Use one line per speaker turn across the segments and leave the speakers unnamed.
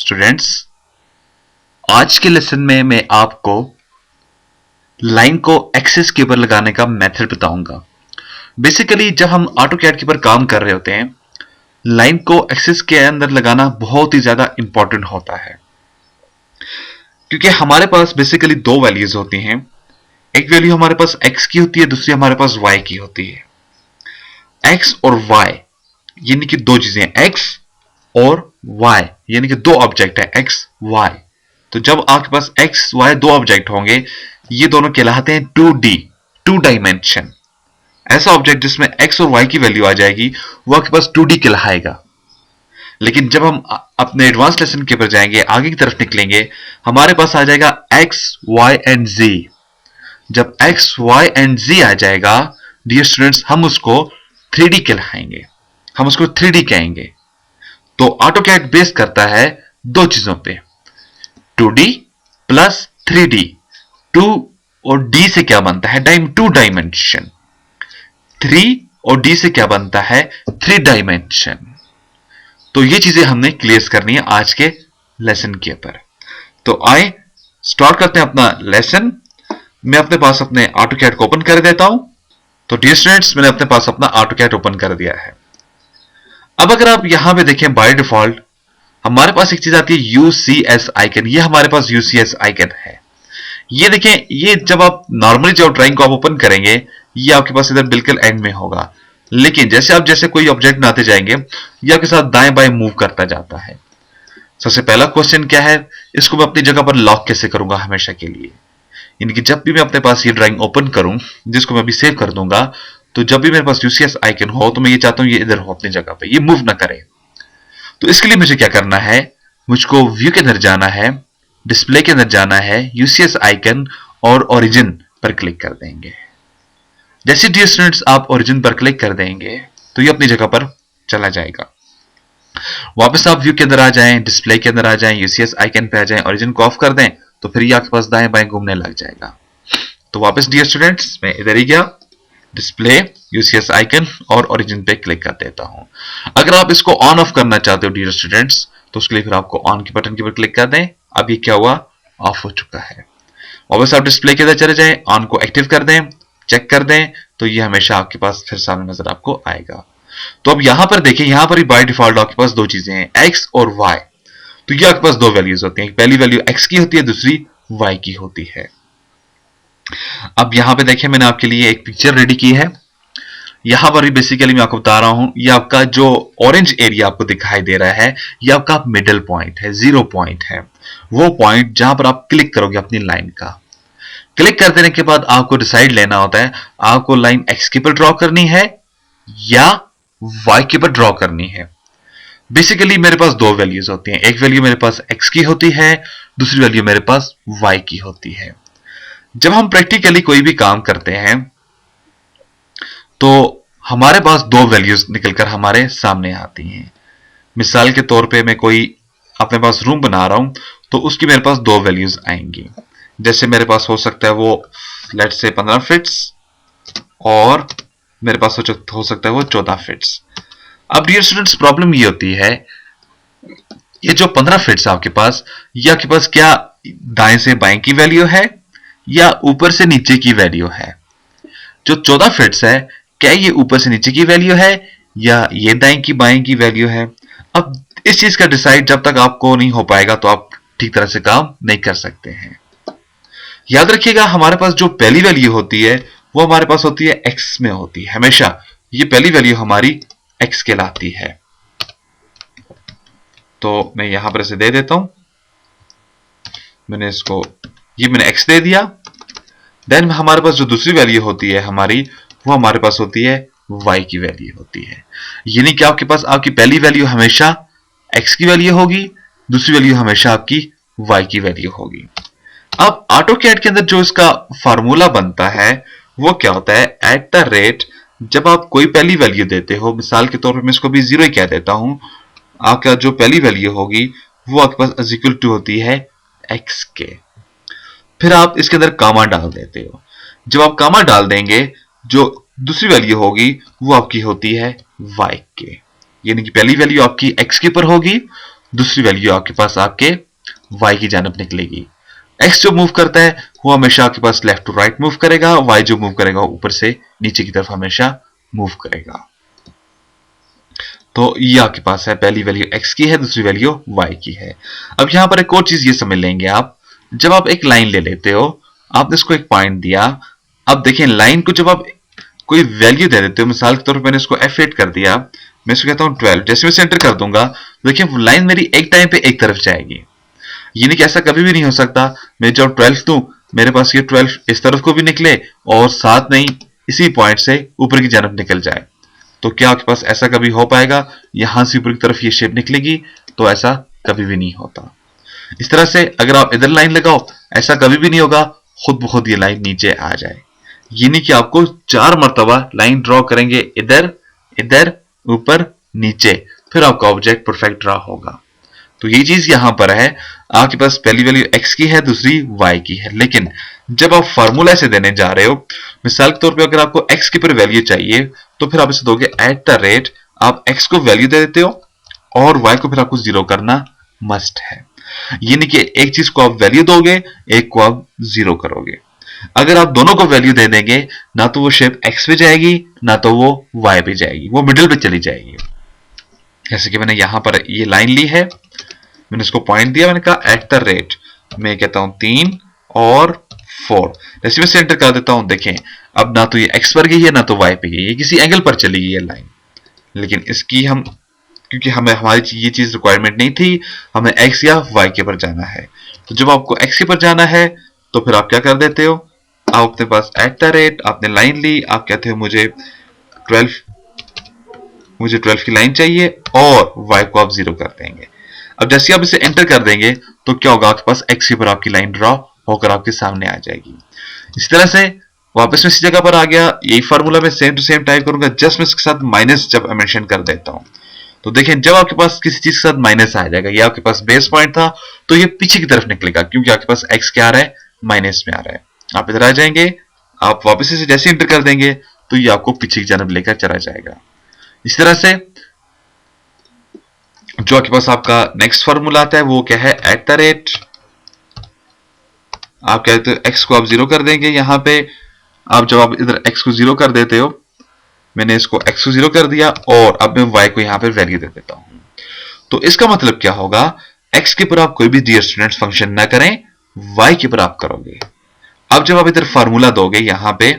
Students, आज के lesson में मैं आपको लाइन को एक्सेस के ऊपर लगाने का मेथड बताऊंगा। बेसिकली जब हम ऑटोकैड के ऊपर काम कर रहे होते हैं, लाइन को एक्सेस के अंदर लगाना बहुत ही ज्यादा इंपॉर्टेंट होता है, क्योंकि हमारे पास बेसिकली दो वैल्यूज होती हैं। एक वैल्यू हमारे पास x की होती है, दूसरी हमारे पास y की होती है। x और y यानी कि दो चीजें, x और y यानी कि दो ऑब्जेक्ट है x y। तो जब आपके पास x y दो ऑब्जेक्ट होंगे, ये दोनों कहलाते हैं 2D, टू डायमेंशन। ऐसा ऑब्जेक्ट जिसमें x और y की वैल्यू आ जाएगी वो आपके पास 2D कहलाएगा। लेकिन जब हम अपने एडवांस लेसन के ऊपर जाएंगे, आगे की तरफ निकलेंगे, हमारे पास आ जाएगा x y एंड z। जब x y एंड z आ जाएगा डियर स्टूडेंट्स, हम उसको 3D कहलाएंगे, हम उसको 3D कहेंगे। तो ऑटोकैड बेस करता है दो चीजों पे, 2D प्लस 3D। 2 और D से क्या बनता है? To dimension. 3 और D से क्या बनता है? 3 डायमेंशन। तो ये चीजें हमने क्लियर करनी है आज के लेसन के ऊपर। तो आए स्टार्ट करते हैं अपना लेसन। मैं अपने पास अपने ऑटोकैड को ओपन कर देता हूं। तो डियर स्टूडेंट्स, मैंने अपने पास अपना ऑटोकैड ओपन कर दिया है। अब अगर आप यहां पे देखें, बाय डिफॉल्ट हमारे पास एक चीज आती है UCS आइकन। ये हमारे पास UCS आइकन है। ये देखें, ये जब आप नॉर्मली जब ड्राइंग को आप ओपन करेंगे, ये आपके पास इधर बिल्कुल एंड में होगा। लेकिन जैसे आप कोई ऑब्जेक्ट बनाते जाएंगे, ये आपके साथ दाएं बाएं मूव करता जाता है। सबसे पहला क्वेश्चन क्या है? इसको मैं अपनी जगह पर लॉक कैसे करूंगा हमेशा के लिए? यानी कि जब भी मैं अपने पास ये ड्राइंग ओपन करूं, जिसको मैं अभी सेव कर दूंगा, तो जब भी मेरे पास UCS आइकन हो तो मैं ये चाहता हूं ये इधर हो अपनी जगह पे, ये मूव ना करे। तो इसके लिए मुझे क्या करना है? मुझको व्यू के अंदर जाना है, डिस्प्ले के अंदर जाना है, UCS आइकन और ओरिजिन पर क्लिक कर देंगे। जैसे डियर स्टूडेंट्स आप ओरिजिन पर क्लिक कर देंगे तो ये अपनी जगह पर चला जाएगा। वापस आप व्यू के अंदर आ जाएं, डिस्प्ले के अंदर आ जाएं, UCS आइकन पे आ जाएं, ओरिजिन को ऑफ कर दें, तो फिर ये आपके पास दाएं बाएं घूमने लग जाएगा। तो वापस डियर स्टूडेंट्स मैं इधर ही गया, डिस्प्ले, UCS आइकन और ओरिजिन पे क्लिक कर देता हूं। अगर आप इसको ऑन ऑफ करना चाहते हो डियर स्टूडेंट्स, तो उसके लिए फिर आपको ऑन के बटन के ऊपर क्लिक कर दें। अब ये क्या हुआ? ऑफ हो चुका है। वापस आप डिस्प्ले के अंदर चले जाएं, ऑन को एक्टिव कर दें, चेक कर दें, तो ये हमेशा आपके पास फिर सामने नजर आपको आएगा। तो अब यहां पर देखें, यहां पर ही बाय डिफॉल्ट आपके पास दो चीजें हैं, x और y। तो ये आपके पास दो वैल्यूज होती हैं, पहली वैल्यू x की होती है, दूसरी y की होती है। अब यहां पे देखें, मैंने आपके लिए एक पिक्चर रेडी की है। यहां पर भी बेसिकली मैं आपको बता रहा हूं, ये आपका जो ऑरेंज एरिया आपको दिखाई दे रहा है, ये आपका मिडल पॉइंट है, 0 पॉइंट है। वो पॉइंट जहां पर आप क्लिक करोगे अपनी लाइन का। क्लिक कर देने के बाद आपको डिसाइड लेना होता है, आपको लाइन x के ऊपर ड्रॉ करनी है या y के ऊपर ड्रॉ करनी है। बेसिकली मेरे पास दो वैल्यूज होती हैं, एक वैल्यू मेरे पास x की होती है, दूसरी वैल्यू मेरे पास y की होती है। जब हम प्रैक्टिकली कोई भी काम करते हैं तो हमारे पास दो वैल्यूज निकलकर हमारे सामने आती हैं। मिसाल के तौर पे मैं कोई अपने पास रूम बना रहा हूं, तो उसकी मेरे पास दो वैल्यूज आएंगी। जैसे मेरे पास हो सकता है वो लेट्स से 15 फीट्स और मेरे पास हो सकता है वो 14 फीट्स। अब डियर स्टूडेंट्स, प्रॉब्लम ये होती है, ये जो 15 फीट्स आपके पास, ये आपके पास क्या दाएं से बाएं की वैल्यू है या ऊपर से नीचे की वैल्यू है? जो 14 फीट्स है, क्या ये ऊपर से नीचे की वैल्यू है या ये दाएं की बाएं की वैल्यू है? अब इस चीज का डिसाइड जब तक आपको नहीं हो पाएगा तो आप ठीक तरह से काम नहीं कर सकते हैं। याद रखिएगा, हमारे पास जो पहली वैल्यू होती है वो हमारे पास होती है x में होती है हमेशा। ये पहली वैल्यू हमारी x कहलाती है। तो मैं यहां पर इसे दे देता हूं, मैंने इसको, ये मैंने x दे दिया। देन हमारे पास जो दूसरी वैल्यू होती है हमारी, वो हमारे पास होती है y की वैल्यू होती है। यानी कि आपके पास आपकी पहली वैल्यू हमेशा x की वैल्यू होगी, दूसरी वैल्यू हमेशा आपकी y की वैल्यू होगी। अब ऑटोकैड के अंदर जो इसका फार्मूला बनता है वो क्या होता है? एट द रेट, जब आप कोई पहली वैल्यू देते हो, मिसाल के तौर पे मैं इसको भी 0 ही कह देता हूं, आपका जो पहली वैल्यू होगी वो आपके पास इक्वल टू होती है x के। फिर आप इसके अंदर कामा डाल देते हो। जब आप कामा डाल देंगे, जो दूसरी वैल्यू होगी वो आपकी होती है y के। यानी कि पहली वैल्यू आपकी x के ऊपर होगी, दूसरी वैल्यू आपके पास आपके y की जानब निकलेगी। x जो मूव करता है वो हमेशा आपके पास लेफ्ट टू राइट मूव करेगा, y जो मूव करेगा ऊपर से नीचे की तरफ हमेशा मूव करेगा। तो ये आपके पास है, पहली वैल्यू x की है, दूसरी वैल्यू y की है। अब यहां पर एक और चीज ये समझ लेंगे आप, जब आप एक लाइन ले लेते हो, आपने इसको एक पॉइंट दिया, अब देखिए लाइन को जब आप कोई वैल्यू दे देते हो, मिसाल के तौर पर मैंने इसको f8 कर दिया, मैं इसको कहता हूं 12, जैसे मैं सेंटर कर दूंगा देखिए लाइन मेरी एक टाइम पे एक तरफ जाएगी। ये नहीं कि ऐसा कभी भी नहीं हो सकता मैं जब 12 दूं मेरे पास ये 12 इस तरफ को भी निकले और साथ में ही इसी पॉइंट से ऊपर की जानब निकल जाए। तो क्या आपके पास ऐसा कभी हो पाएगा? यहां से ऊपर की तरफ ये शेप निकलेगी, तो ऐसा कभी भी नहीं होता। इस तरह से अगर आप इधर लाइन लगाओ, ऐसा कभी भी नहीं होगा खुद ब खुद ये लाइन नीचे आ जाए। ये नहीं कि आपको 4 मरतबा लाइन ड्रॉ करेंगे, इधर इधर ऊपर नीचे, फिर आपका ऑब्जेक्ट परफेक्ट ड्रॉ होगा। तो ये चीज यहां पर है, आपके पास पहली वैल्यू x की है, दूसरी y की है, लेकिन जब आप फार्मूला से देने जा रहे हो, मिसाल के तौर पे अगर आपको x की पर वैल्यू चाहिए तो फिर आप इसे दोगे एट द रेट, आप x को वैल्यू दे देते हो और y को फिर आपको 0 करना मस्ट है। ये नहीं कि एक चीज को आप वैल्यू दोगे, एक को आप 0 करोगे। अगर आप दोनों को वैल्यू दे देंगे, ना तो वो शेप x पे जाएगी ना तो वो y पे जाएगी, वो मिडिल पे चली जाएगी। जैसे कि मैंने यहां पर ये लाइन ली है, मैंने इसको पॉइंट दिया, मैंने कहा एट द रेट, मैं कहता हूं 3 और 4, जैसे मैं सेंटर कर देता हूं, देखें अब ना तो ये x पर गई है ना तो y पे गई है, किसी एंगल पर चली गई है लाइन। लेकिन इसकी हम, क्योंकि हमें हमारी ये चीज रिक्वायरमेंट नहीं थी, हमें x या y के पर जाना है, तो जब आपको x के पर जाना है तो फिर आप क्या कर देते हो, आप अपने पास एट द रेट, आपने लाइन ली, आप कहते हो मुझे 12 की लाइन चाहिए और y को आप 0 कर देंगे। अब जैसे आप इसे एंटर कर देंगे तो क्या होगा, आपके पास x के पर आपकी लाइन ड्रॉ होकर आपके सामने आ जाएगी। इस तरह से वापस में इसी जगह पर आ गया, यही फार्मूला में सेम टू सेम टाइप करूंगा, जस्ट मैं इसके साथ माइनस जब मेंशन कर देता हूं, तो देखें जब आपके पास किसी चीज के साथ माइनस आ जाएगा, ये आपके पास बेस पॉइंट था तो ये पीछे की तरफ निकलेगा, क्योंकि आपके पास x क्या आ रहा है, माइनस में आ रहा है। आप इधर आ जाएंगे, आप वापस इसे जैसे एंटर कर देंगे तो ये आपको पीछे की जानब लेकर चला जाएगा। इस तरह से जो आपके पास आपका नेक्स्ट फॉर्मूला आता है वो क्या है, एट द रेट, आप कहते हो x को आप 0 कर देंगे। यहां पे आप जब आप इधर x को 0 कर देते हो, मैंने इसको x को 0 कर दिया और अब मैं y को यहां पे वैल्यू दे देता हूं। तो इसका मतलब क्या होगा, x के ऊपर आप कोई भी डियर स्टूडेंट्स फंक्शन ना करें, y के ऊपर आप करोगे। अब जब आप इधर फार्मूला दोगे यहां पे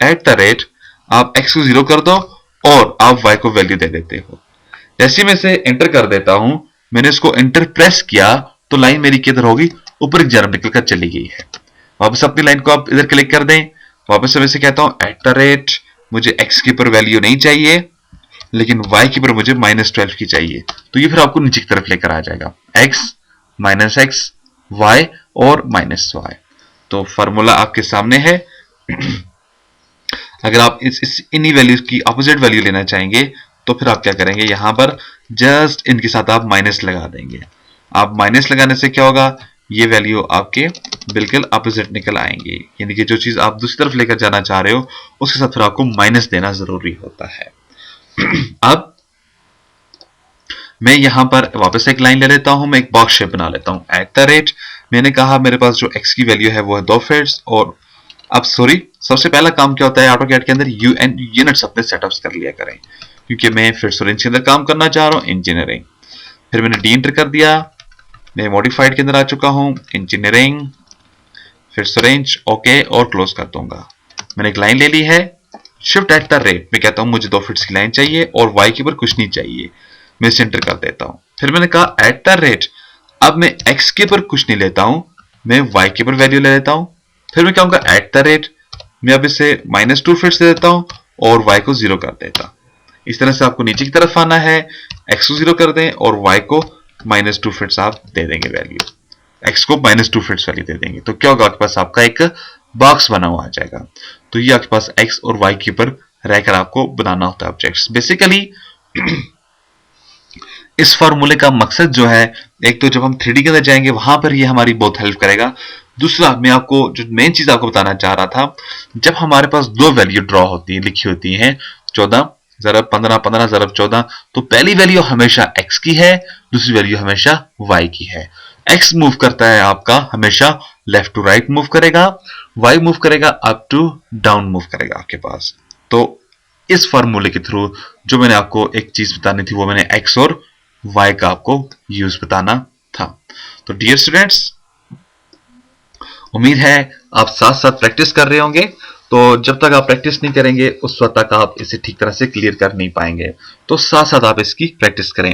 एट द रेट, आप x को 0 कर दो और आप y को वैल्यू दे देते हो। जैसे मैं इसे एंटर कर देता हूं, मैंने इसको एंटर प्रेस किया तो लाइन मेरी किधर होगी, ऊपर की जानब निकलकर चली गई है। वापस अपनी लाइन को आप इधर क्लिक कर दें, वापस मैं इसे कहता हूं एट द रेट, मुझे x के ऊपर वैल्यू नहीं चाहिए लेकिन y के ऊपर मुझे -12 की चाहिए, तो ये फिर आपको नीचे की तरफ लेकर आ जाएगा, x -x y और -y। तो फार्मूला आपके सामने है। अगर आप इन्हीं वैल्यूज की अपोजिट वैल्यू लेना चाहेंगे तो फिर आप क्या करेंगे, यहां पर जस्ट इनके साथ आप माइनस लगा देंगे। आप माइनस लगाने से क्या होगा, ये वैल्यू आपके बिल्कुल अपोजिट निकल आएंगे, यानी कि जो चीज आप दूसरी तरफ लेकर जाना चाह रहे हो उसके साथ फिर आपको माइनस देना जरूरी होता है। अब मैं यहां पर वापस एक लाइन ले लेता हूं, मैं एक बॉक्स शेप बना लेता हूं, एट द रेट, मैंने कहा मेरे पास जो x की वैल्यू है वो है 2 फीट्स। और अब सॉरी, सबसे पहला काम क्या होता है ऑटोकैड के अंदर, यूनिट्स अपने सेटअप्स कर लिया करें, क्योंकि मैं फिट्स और इंच के अंदर काम करना चाह रहा हूं, इंजीनियरिंग। फिर मैंने डी एंटर कर दिया, मैं मॉडिफाइड के अंदर आ चुका हूं, इंजीनियरिंग, फिट्स और इंच, ओके और क्लोज कर दूंगा। मैंने एक लाइन ले ली है, शिफ्ट एट द रेट, मैं कहता हूं मुझे 2 फीट्स की लाइन चाहिए और y के ऊपर कुछ नहीं चाहिए, मैं सेंटर कर देता हूं। फिर मैंने कहा एट द रेट, अब मैं x के ऊपर कुछ नहीं लेता हूं, मैं y के ऊपर वैल्यू ले लेता हूं। फिर मैं कहूंगा एट द रेट, मैं अब इसे -2 फीट्स दे देता हूं और y को 0 कर देता। इस तरह से आपको नीचे की तरफ आना है, x को 0 कर दें और y को -2 फीट्स आप दे देंगे वैल्यू, x को -2 फीट्स वैल्यू दे देंगे, तो क्या होगा, आपके पास आपका एक बॉक्स बना हुआ आ जाएगा। तो ये आपके पास x और y के ऊपर रहकर आपको बनाना होता है ऑब्जेक्ट्स। बेसिकली इस फॉर्मूले का मकसद जो है, एक तो जब हम 3D के अंदर जाएंगे वहां पर ये हमारी बहुत हेल्प करेगा। दूसरा, मैं आपको जो मेन चीज आपको बताना चाह रहा था, जब हमारे पास 2 वैल्यू ड्रॉ होती है, लिखी होती हैं 14, ज़रब 15, 15 ज़रब 14, तो पहली वैल्यू हमेशा x की है, दूसरी वैल्यू हमेशा y की है। x मूव करता है आपका हमेशा लेफ्ट टू राइट मूव करेगा, y मूव करेगा अप टू डाउन मूव करेगा आपके पास। तो इस फॉर्मूले के थ्रू जो मैंने आपको एक चीज बतानी थी वो मैंने x और y का आपको यूज बताना था। तो डियर स्टूडेंट्स, उम्मीद है आप साथ साथ प्रैक्टिस कर रहे होंगे। तो जब तक आप प्रैक्टिस नहीं करेंगे उस वक्त तक आप इसे ठीक तरह से क्लियर कर नहीं पाएंगे। तो साथ साथ आप इसकी प्रैक्टिस करें।